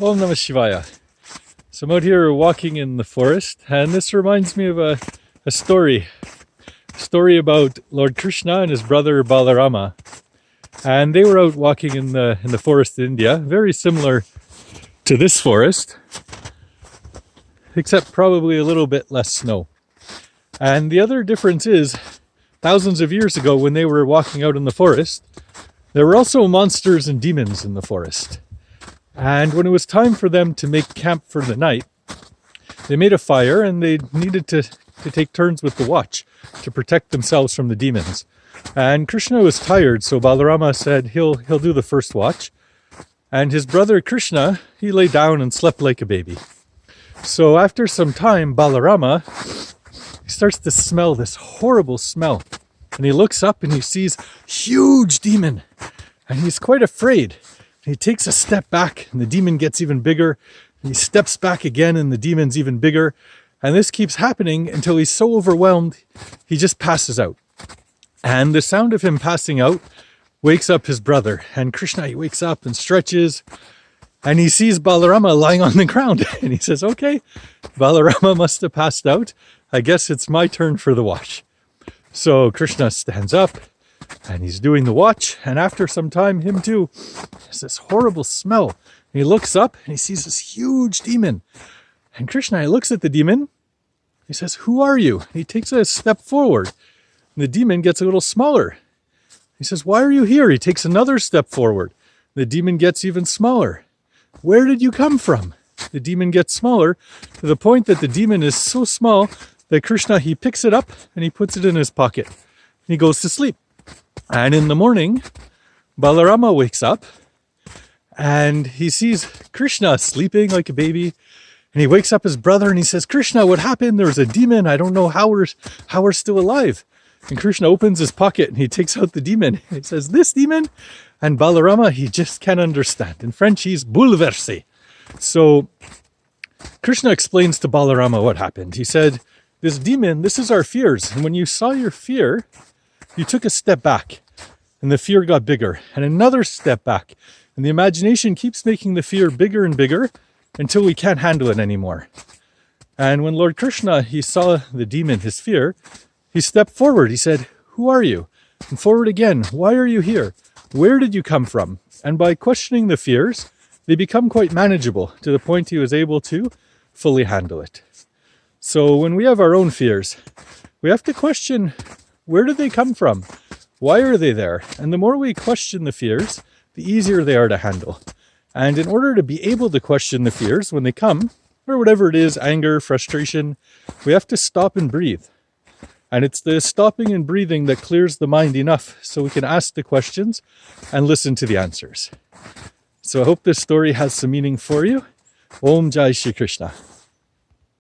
Om Namah Shivaya. So I'm out here walking in the forest, and this reminds me of a story about Lord Krishna and his brother Balarama. And they were out walking in the forest in India, very similar to this forest, except probably a little bit less snow. And the other difference is, thousands of years ago when they were walking out in the forest, there were also monsters and demons in the forest. And when it was time for them to make camp for the night, they made a fire and they needed to take turns with the watch to protect themselves from the demons. And Krishna was tired, so Balarama said he'll do the first watch. And his brother Krishna, he lay down and slept like a baby. So after some time, Balarama, he starts to smell this horrible smell. And he looks up and he sees a huge demon. And he's quite afraid. He takes a step back and the demon gets even bigger. He steps back again and the demon's even bigger. And this keeps happening until he's so overwhelmed, he just passes out. And the sound of him passing out wakes up his brother. And Krishna, he wakes up and stretches. And he sees Balarama lying on the ground. And he says, okay, Balarama must have passed out. I guess it's my turn for the watch. So Krishna stands up and he's doing the watch. And after some time, him too, there's this horrible smell. And he looks up and he sees this huge demon. And Krishna, he looks at the demon. He says, who are you? And he takes a step forward. And the demon gets a little smaller. He says, why are you here? He takes another step forward. The demon gets even smaller. Where did you come from? The demon gets smaller to the point that the demon is so small that Krishna, he picks it up and he puts it in his pocket. He goes to sleep. And in the morning, Balarama wakes up and he sees Krishna sleeping like a baby. And he wakes up his brother and he says, Krishna, what happened? There was a demon. I don't know how we're still alive. And Krishna opens his pocket and he takes out the demon. He says, this demon? And Balarama, he just can't understand. In French, he's bouleversé. So Krishna explains to Balarama what happened. He said, this demon, this is our fears. And when you saw your fear, you took a step back and the fear got bigger and another step back. And the imagination keeps making the fear bigger and bigger until we can't handle it anymore. And when Lord Krishna, he saw the demon, his fear, he stepped forward. He said, who are you? And forward again. Why are you here? Where did you come from? And by questioning the fears, they become quite manageable to the point he was able to fully handle it. So when we have our own fears, we have to question, where did they come from? Why are they there? And the more we question the fears, the easier they are to handle. And in order to be able to question the fears when they come, or whatever it is, anger, frustration, we have to stop and breathe. And it's the stopping and breathing that clears the mind enough so we can ask the questions and listen to the answers. So I hope this story has some meaning for you. Om Jai Shri Krishna.